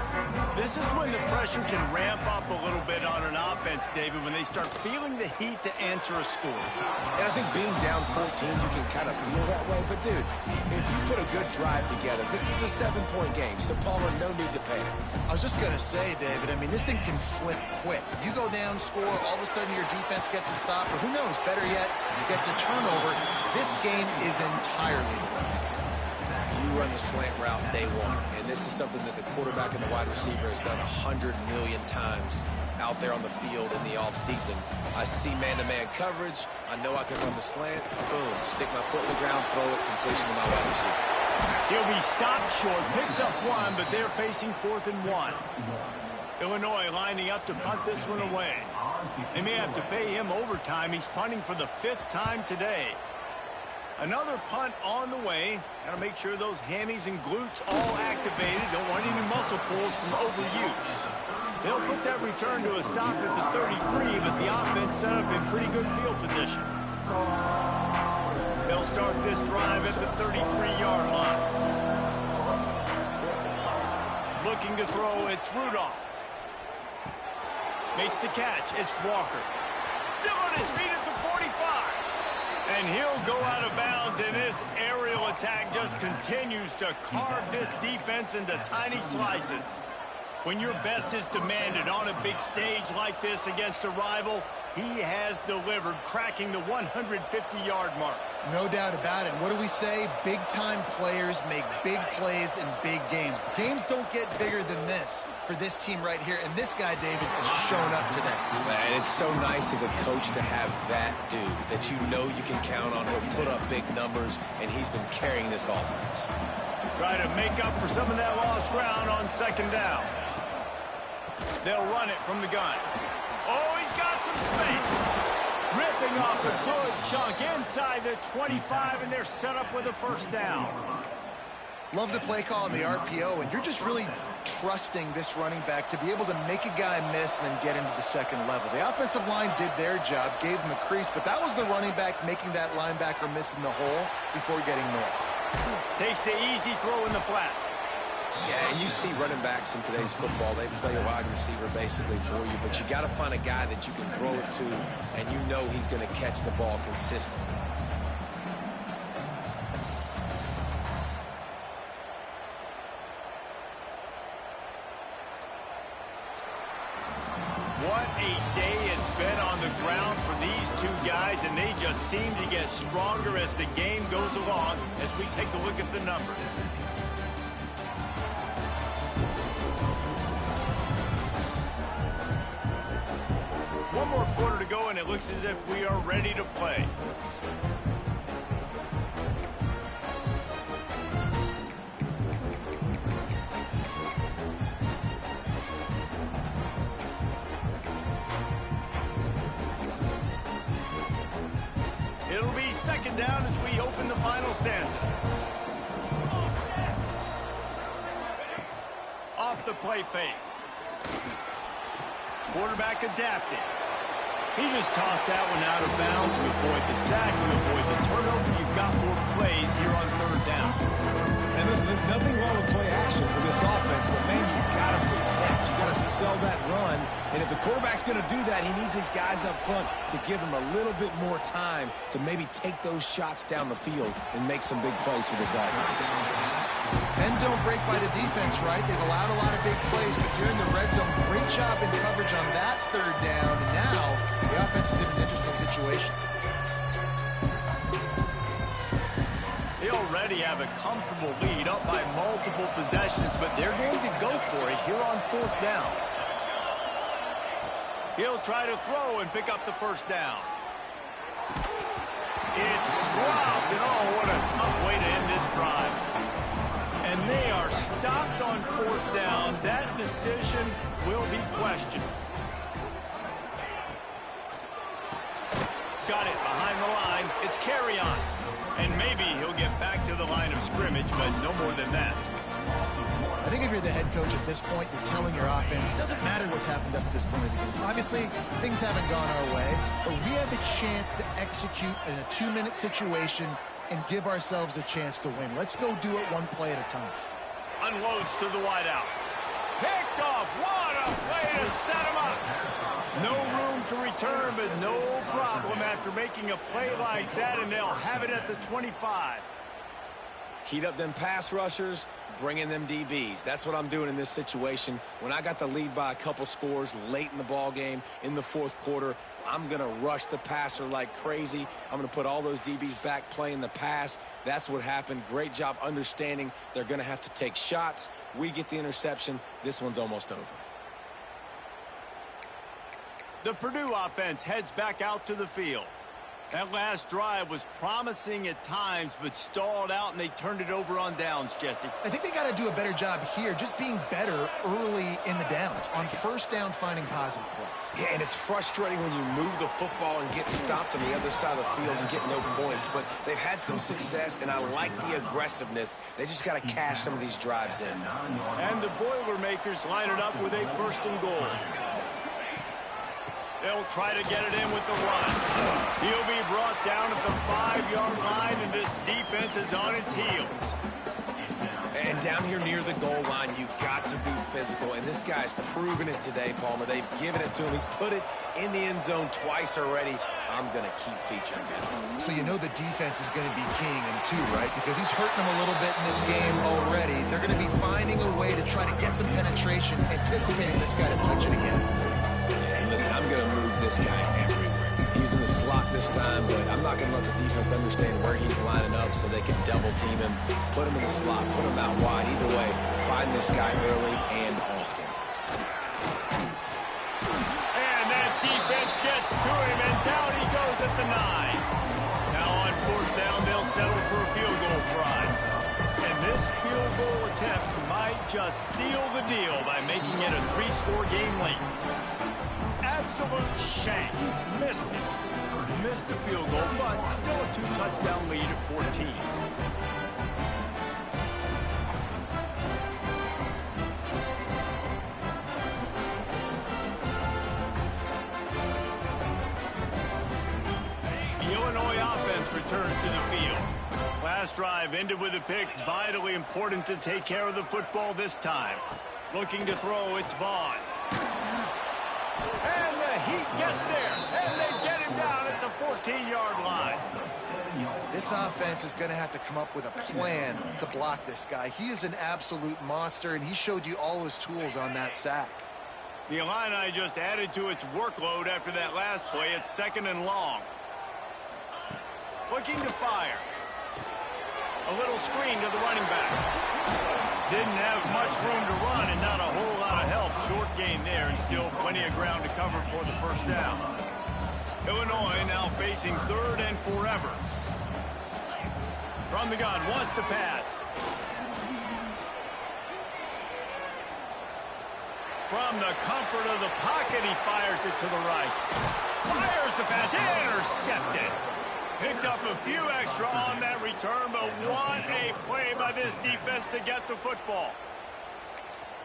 This is when the pressure can ramp up a little bit on an offense, David, when they start feeling the heat to answer a score. And I think being down 14, you can kind of feel that way. But, dude, if you put a good drive together, this is a 7-point game, so Palmer, no need to pay. I was just going to say, David, I mean, this thing can flip quick. You go down, score, all of a sudden your defense gets a stop, or who knows, better yet, gets a turnover. This game is entirely different. You run the slant route day one, and this is something that the quarterback and the wide receiver has done 100 million times out there on the field in the offseason. I see man-to-man coverage. I know I can run the slant. Boom, stick my foot in the ground, throw it, completion to my wide receiver. He'll be stopped short, picks up 1, but they're facing 4th and 1. Illinois lining up to punt this one away. They may have to pay him overtime. He's punting for the 5th time today. Another punt on the way. Got to make sure those hammies and glutes all activated. Don't want any muscle pulls from overuse. They'll put that return to a stop at the 33, but the offense set up in pretty good field position. They'll start this drive at the 33-yard line. Looking to throw, it's Rudolph. Makes the catch, it's Walker. Still on his feet at the 45. And he'll go out of bounds, and this aerial attack just continues to carve this defense into tiny slices. When your best is demanded on a big stage like this against a rival, he has delivered, cracking the 150-yard mark. No doubt about it. What do we say? Big-time players make big plays in big games. The games don't get bigger than this for this team right here, and this guy, David, has shown up today. Man, it's so nice as a coach to have that dude that you know you can count on. He'll put up big numbers, and he's been carrying this offense. Try to make up for some of that lost ground on 2nd down. They'll run it from the gun. Oh, he's got some space. Ripping off a good chunk inside the 25, and they're set up with a first down. Love the play call on the RPO, and you're just really trusting this running back to be able to make a guy miss and then get into the 2nd level. The offensive line did their job, gave him a crease, but that was the running back making that linebacker miss in the hole before getting north. Takes the easy throw in the flat. Yeah, and you see running backs in today's football, they play a wide receiver basically for you, but you got to find a guy that you can throw it to, and you know he's going to catch the ball consistently. What a day it's been on the ground for these two guys, and they just seem to get stronger as the game goes along as we take a look at the numbers. One more quarter to go, and it looks as if we are ready to play. It'll be second down as we open the final stanza. Off the play fake. Quarterback adapting. He just tossed that one out of bounds to avoid the sack, to avoid the turnover. You've got more plays here on third down. And listen, there's nothing wrong with play action for this offense, but man, you got to protect. You got to sell that run. And if the quarterback's going to do that, he needs his guys up front to give him a little bit more time to maybe take those shots down the field and make some big plays for this offense. And don't break by the defense, right? They've allowed a lot of big plays, but here in the red zone, great job in coverage on that third down. And now the offense is in an interesting situation. They already have a comfortable lead, up by multiple possessions, but they're going to go for it here on fourth down. He'll try to throw and pick up the first down. It's dropped, and oh, what a tough way to end this drive. And they are stopped on fourth down. That decision will be questioned. Got it behind the line. It's carry on. And maybe he'll get back to the line of scrimmage, but no more than that. I think if you're the head coach at this point, you're telling your offense, it doesn't matter what's happened up to this point of the game. Obviously, things haven't gone our way, but we have a chance to execute in a 2-minute situation and give ourselves a chance to win. Let's go do it one play at a time. Unloads to the wideout. Picked off. What a play to set him up. No room to return, but no problem after making a play like that, and they'll have it at the 25. Heat up them pass rushers, bring in them DBs. That's what I'm doing in this situation. When I got the lead by a couple scores late in the ball game in the fourth quarter, I'm going to rush the passer like crazy. I'm going to put all those DBs back playing the pass. That's what happened. Great job understanding they're going to have to take shots. We get the interception. This one's almost over. The Purdue offense heads back out to the field. That last drive was promising at times, but stalled out, and they turned it over on downs, Jesse. I think they got to do a better job here, just being better early in the downs, on first down finding positive plays. Yeah, and it's frustrating when you move the football and get stopped on the other side of the field and get no points, but they've had some success, and I like the aggressiveness. They just got to cash some of these drives in. And the Boilermakers line it up with a first and goal. They'll try to get it in with the run. He'll be brought down at the 5-yard line, and this defense is on its heels. And down here near the goal line, you've got to be physical. And this guy's proven it today, Palmer. They've given it to him. He's put it in the end zone twice already. I'm going to keep featuring him. So you know the defense is going to be keying him too, right? Because he's hurting them a little bit in this game already. They're going to be finding a way to try to get some penetration, anticipating this guy to touch it again. Listen, I'm going to move this guy everywhere. He's in the slot this time, but I'm not going to let the defense understand where he's lining up so they can double team him, put him in the slot, put him out wide. Either way, find this guy early and often. And that defense gets to him, and down he goes at the 9. Now on fourth down, they'll settle for a field goal try. And this field goal attempt might just seal the deal by making it a 3-score game late. Absolute shank. Missed it. Missed the field goal, but still a 2-touchdown lead at 14. The Illinois offense returns to the field. Last drive ended with a pick. Vitally important to take care of the football this time. Looking to throw, it's Vaughn. And the Heat gets there, and they get him down at the 14-yard line. This offense is going to have to come up with a plan to block this guy. He is an absolute monster, and he showed you all his tools on that sack. The Illini just added to its workload after that last play. It's 2nd and long. Looking to fire. A little screen to the running back. Didn't have much room to run and not a whole lot of help. Short gain there and still plenty of ground to cover for the first down. Illinois now facing 3rd and forever. From the gun, wants to pass. From the comfort of the pocket, he fires it to the right. Fires the pass, intercepted. Picked up a few extra on that return, but what a play by this defense to get the football.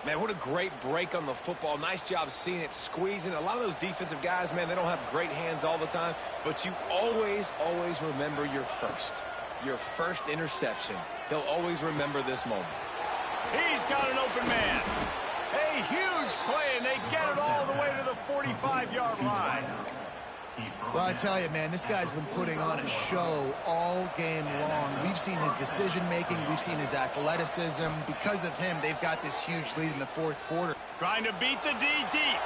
Man, what a great break on the football. Nice job seeing it, squeezing. A lot of those defensive guys, man, they don't have great hands all the time, but you always remember your first interception. He'll always remember this moment. He's got an open man. A huge play, and they get it all the way to the 45-yard line. Well, I tell you, man, this guy's been putting on a show all game long. We've seen his decision-making. We've seen his athleticism. Because of him, they've got this huge lead in the 4th quarter. Trying to beat the D deep.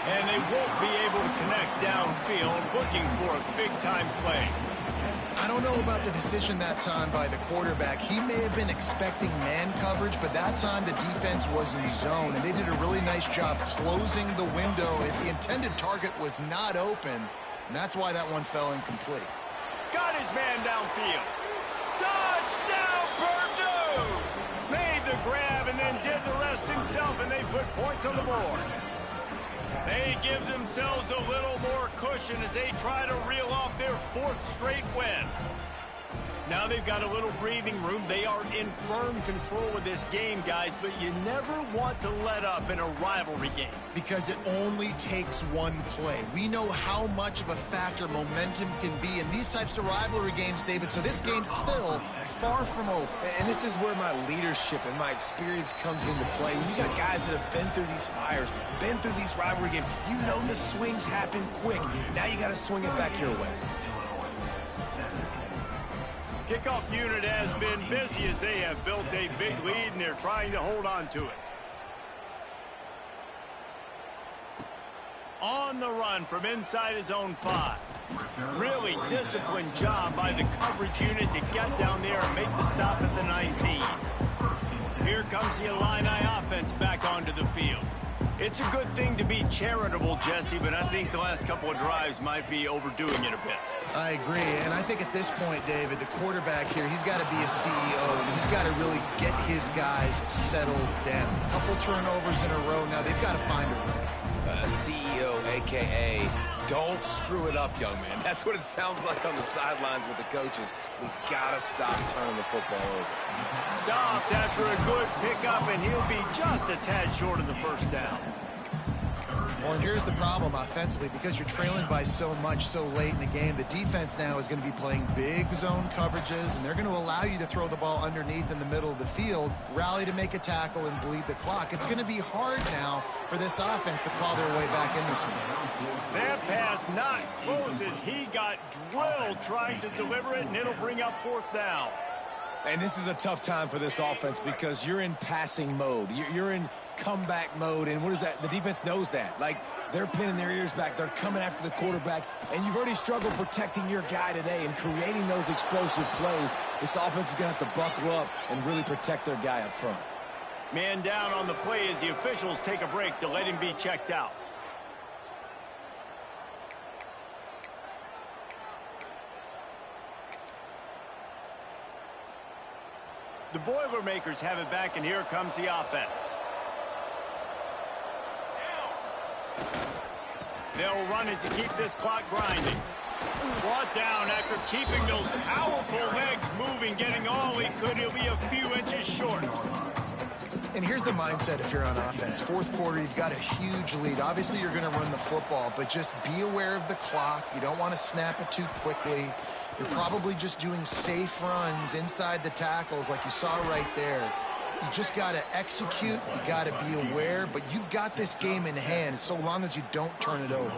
And they won't be able to connect downfield, looking for a big-time play. I don't know about the decision that time by the quarterback. He may have been expecting man coverage, but that time the defense was in zone, and they did a really nice job closing the window. The intended target was not open, and that's why that one fell incomplete. Got his man downfield. Touchdown, Purdue! Made the grab and then did the rest himself, and they put points on the board. They give themselves a little more cushion as they try to reel off their 4th straight win. Now they've got a little breathing room. They are in firm control of this game, guys, but you never want to let up in a rivalry game. Because it only takes one play. We know how much of a factor momentum can be in these types of rivalry games, David, so this game's still far from over. And this is where my leadership and my experience comes into play. When you got guys that have been through these fires, been through these rivalry games, you know the swings happen quick. Now you got to swing it back your way. Kickoff unit has been busy as they have built a big lead, and they're trying to hold on to it. On the run from inside his own 5. Really disciplined job by the coverage unit to get down there and make the stop at the 19. Here comes the Illini offense back onto the field. It's a good thing to be charitable, Jesse, but I think the last couple of drives might be overdoing it a bit. I agree, and I think at this point, David, the quarterback here, he's got to be a CEO, and he's got to really get his guys settled down. A couple turnovers in a row now. They've got to find a way. CEO, a.k.a. don't screw it up, young man. That's what it sounds like on the sidelines with the coaches. We got to stop turning the football over. Stopped after a good pickup, and he'll be just a tad short of the first down. Well, and here's the problem offensively. Because you're trailing by so much so late in the game, the defense now is going to be playing big zone coverages, and they're going to allow you to throw the ball underneath in the middle of the field, rally to make a tackle, and bleed the clock. It's going to be hard now for this offense to claw their way back in this one. That pass not close as he got drilled trying to deliver it, and it'll bring up 4th down. And this is a tough time for this offense because you're in passing mode. You're in comeback mode, and what is that? The defense knows that. Like, they're pinning their ears back. They're coming after the quarterback, and you've already struggled protecting your guy today and creating those explosive plays. This offense is going to have to buckle up and really protect their guy up front. Man down on the play as the officials take a break to let him be checked out. The Boilermakers have it back, and here comes the offense. They'll run it to keep this clock grinding. Brought down after keeping those powerful legs moving, getting all he could. He'll be a few inches short. And here's the mindset if you're on offense. 4th quarter, you've got a huge lead. Obviously, you're going to run the football, but just be aware of the clock. You don't want to snap it too quickly. You're probably just doing safe runs inside the tackles like you saw right there. You just got to execute. You got to be aware, but you've got this game in hand so long as you don't turn it over.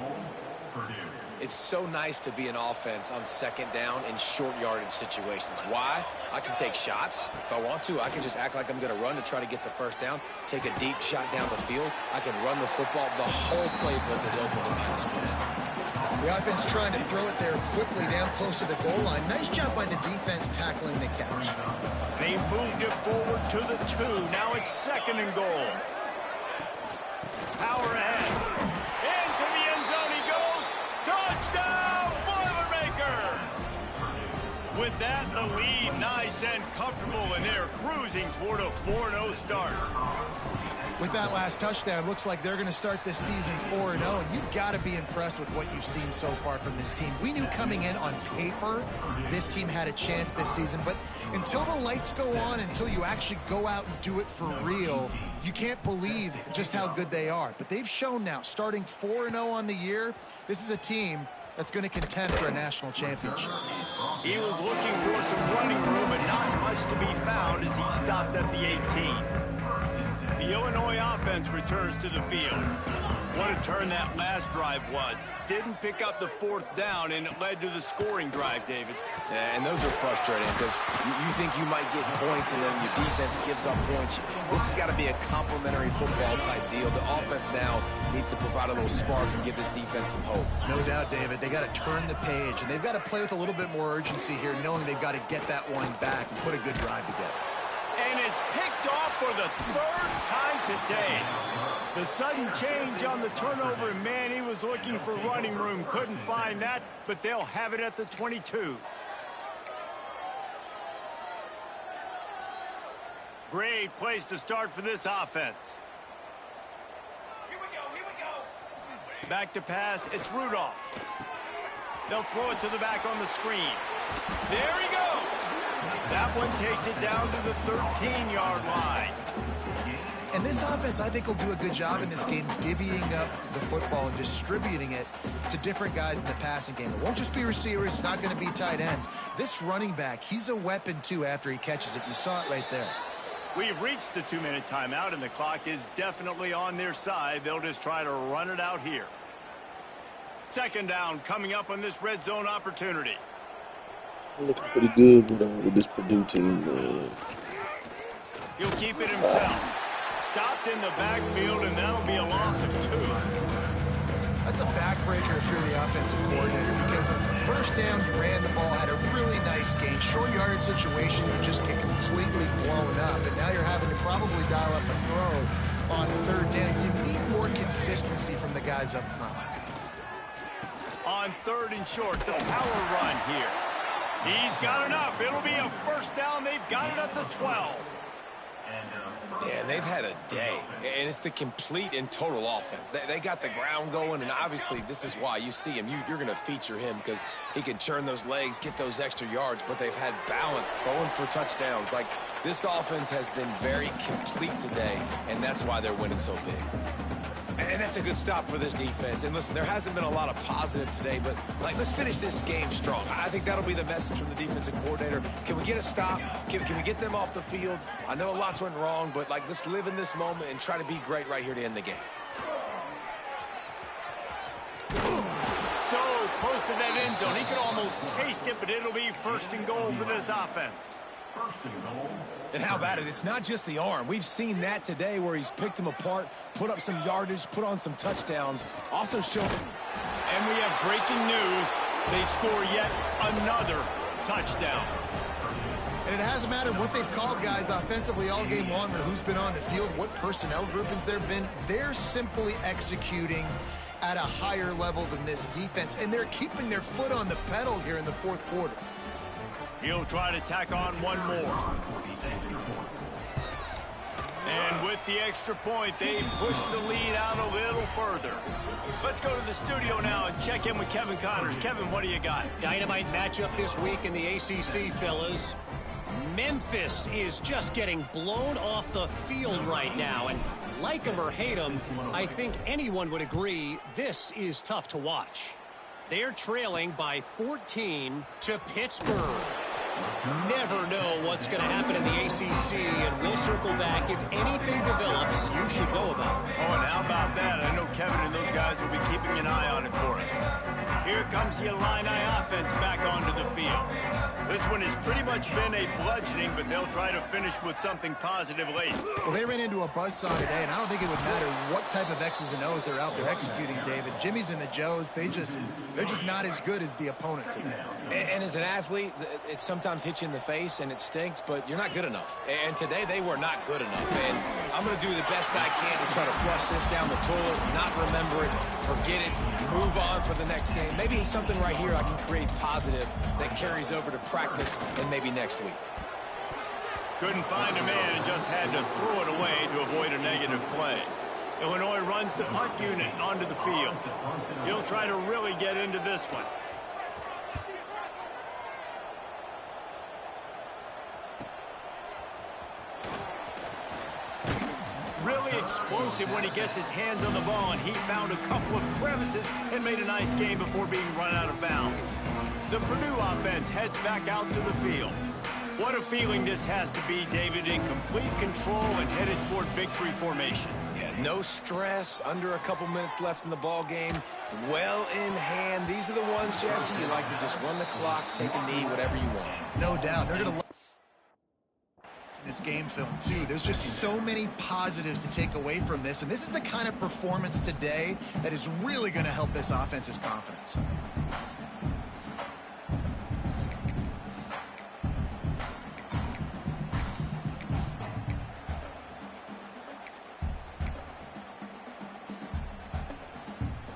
It's so nice to be an offense on second down in short yardage situations. Why? I can take shots. If I want to, I can just act like I'm going to run to try to get the first down, take a deep shot down the field. I can run the football. The whole playbook is open to my disposal. The offense trying to throw it there quickly down close to the goal line. Nice job by the defense tackling the catch. They moved it forward to the 2. Now it's 2nd and goal. Power ahead. Into the end zone he goes. Touchdown, Boilermakers! With that, the lead nice and comfortable, and they're cruising toward a 4-0 start. With that last touchdown, looks like they're going to start this season 4-0, and you've got to be impressed with what you've seen so far from this team. We knew coming in on paper this team had a chance this season, but until the lights go on, until you actually go out and do it for real, you can't believe just how good they are. But they've shown now, starting 4-0 on the year, this is a team that's going to contend for a national championship. He was looking for some running room, but not much to be found as he stopped at the 18. The Illinois offense returns to the field. What a turn that last drive was. Didn't pick up the 4th down, and it led to the scoring drive, David. Yeah, and those are frustrating because you think you might get points, and then your defense gives up points. This has got to be a complementary football-type deal. The offense now needs to provide a little spark and give this defense some hope. No doubt, David. They got to turn the page, and they've got to play with a little bit more urgency here, knowing they've got to get that one back and put a good drive together. And it's picked off for the 3rd time today. The sudden change on the turnover, and man, he was looking for running room. Couldn't find that, but they'll have it at the 22. Great place to start for this offense. Here we go. Back to pass, it's Rudolph. They'll throw it to the back on the screen. There he goes. That one takes it down to the 13-yard line. And this offense, I think, will do a good job in this game divvying up the football and distributing it to different guys in the passing game. It won't just be receivers. It's not going to be tight ends. This running back, he's a weapon, too, after he catches it. You saw it right there. We've reached the 2-minute timeout, and the clock is definitely on their side. They'll just try to run it out here. 2nd down coming up on this red zone opportunity. Looking pretty good, with this Purdue team. He'll keep it himself. Stopped in the backfield, and that'll be a loss of 2. That's a backbreaker if you're the offensive coordinator, because on the 1st down, you ran the ball, had a really nice gain. Short yardage situation, you just get completely blown up, and now you're having to probably dial up a throw on 3rd down. You need more consistency from the guys up front. On 3rd and short, the power run here. He's got enough. It'll be a 1st down. They've got it at the 12. Yeah, and they've had a day, and it's the complete and total offense. They got the ground going, and obviously this is why you see him. You're going to feature him because he can churn those legs, get those extra yards, but they've had balance, throwing for touchdowns. Like, this offense has been very complete today, and that's why they're winning so big. And that's a good stop for this defense. And listen, there hasn't been a lot of positive today, but let's finish this game strong. I think that'll be the message from the defensive coordinator. Can we get a stop? Can we get them off the field? I know lots went wrong, but let's live in this moment and try to be great right here to end the game. So close to that end zone. He could almost taste it, but it'll be 1st and goal for this offense. And how about it? It's not just the arm. We've seen that today where he's picked them apart, put up some yardage, put on some touchdowns. Also showed. And we have breaking news. They score yet another touchdown. And it hasn't mattered what they've called guys offensively all game long or who's been on the field, what personnel groupings there have been. They're simply executing at a higher level than this defense, and they're keeping their foot on the pedal here in the 4th quarter. He'll try to tack on one more. And with the extra point, they push the lead out a little further. Let's go to the studio now and check in with Kevin Connors. Kevin, what do you got? Dynamite matchup this week in the ACC, fellas. Memphis is just getting blown off the field right now, and like him or hate him, I think anyone would agree this is tough to watch. They're trailing by 14 to Pittsburgh. Never know what's going to happen in the ACC, and we'll circle back. If anything develops, you should know about it. Oh, and how about that? I know Kevin and those guys will be keeping an eye on it for us. Here comes the Illini offense back onto the field. This one has pretty much been a bludgeoning, but they'll try to finish with something positive late. Well, they ran into a buzzsaw today, and I don't think it would matter what type of X's and O's they're out there executing, David. Jimmy's and the Joes, they're just not as good as the opponent today. And as an athlete, it sometimes hits you in the face and it stinks, but you're not good enough. And today they were not good enough. And I'm going to do the best I can to try to flush this down the toilet, not remember it, forget it, move on for the next game. Maybe something right here I can create positive that carries over to practice and maybe next week. Couldn't find a man and just had to throw it away to avoid a negative play. Illinois runs the punt unit onto the field. He'll try to really get into this one. Really explosive when he gets his hands on the ball, and he found a couple of crevices and made a nice game before being run out of bounds. The Purdue offense heads back out to the field. What a feeling this has to be, David, in complete control and headed toward victory formation. Yeah, no stress, under a couple minutes left in the ball game, well in hand. These are the ones, Jesse, you like to just run the clock, take a knee, whatever you want. No doubt. They're going to this game film too. There's just so many positives to take away from this, and this is the kind of performance today that is really going to help this offense's confidence.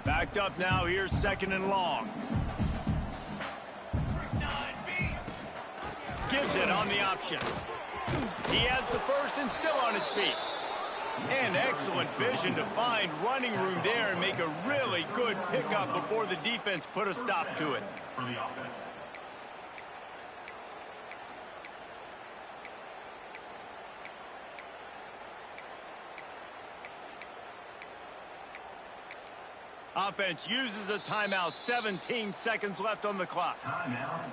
Backed up now, here's 2nd and long. Gives it on the option. He has the first and still on his feet. And excellent vision to find running room there and make a really good pickup before the defense put a stop to it. Offense uses a timeout. 17 seconds left on the clock. Timeout.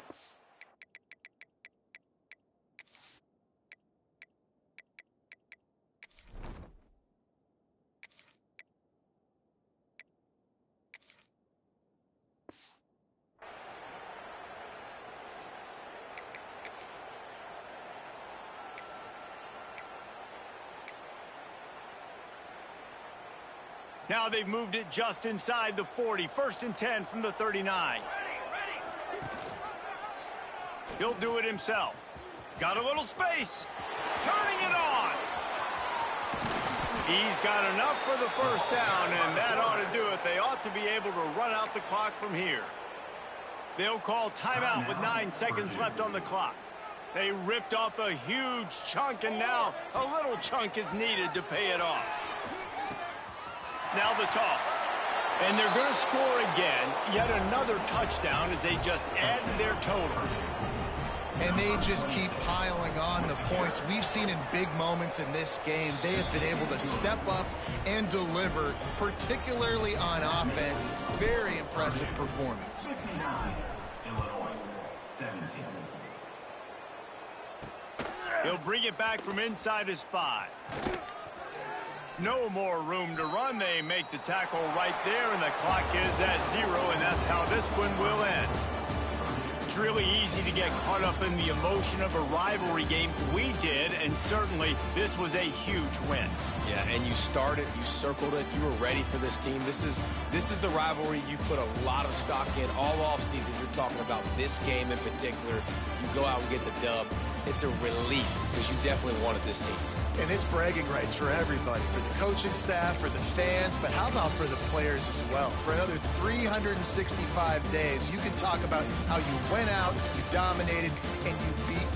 Now they've moved it just inside the 40. 1st and 10 from the 39. He'll do it himself. Got a little space. Turning it on. He's got enough for the first down, and that ought to do it. They ought to be able to run out the clock from here. They'll call timeout with 9 seconds left on the clock. They ripped off a huge chunk, and now a little chunk is needed to pay it off. Now the toss. And they're going to score again. Yet another touchdown as they just add to their total. And they just keep piling on the points. We've seen in big moments in this game, they have been able to step up and deliver, particularly on offense. Very impressive performance. He'll bring it back from inside his 5. No more room to run. They make the tackle right there, and the clock is at 0, and that's how this one will end. It's really easy to get caught up in the emotion of a rivalry game. We did, and certainly this was a huge win. Yeah, and you started, you circled it, you were ready for this team. This is the rivalry you put a lot of stock in all offseason. You're talking about this game in particular. You go out and get the dub. It's a relief because you definitely wanted this team. And it's bragging rights for everybody, for the coaching staff, for the fans, but how about for the players as well? For another 365 days, you can talk about how you went out, you dominated, and you beat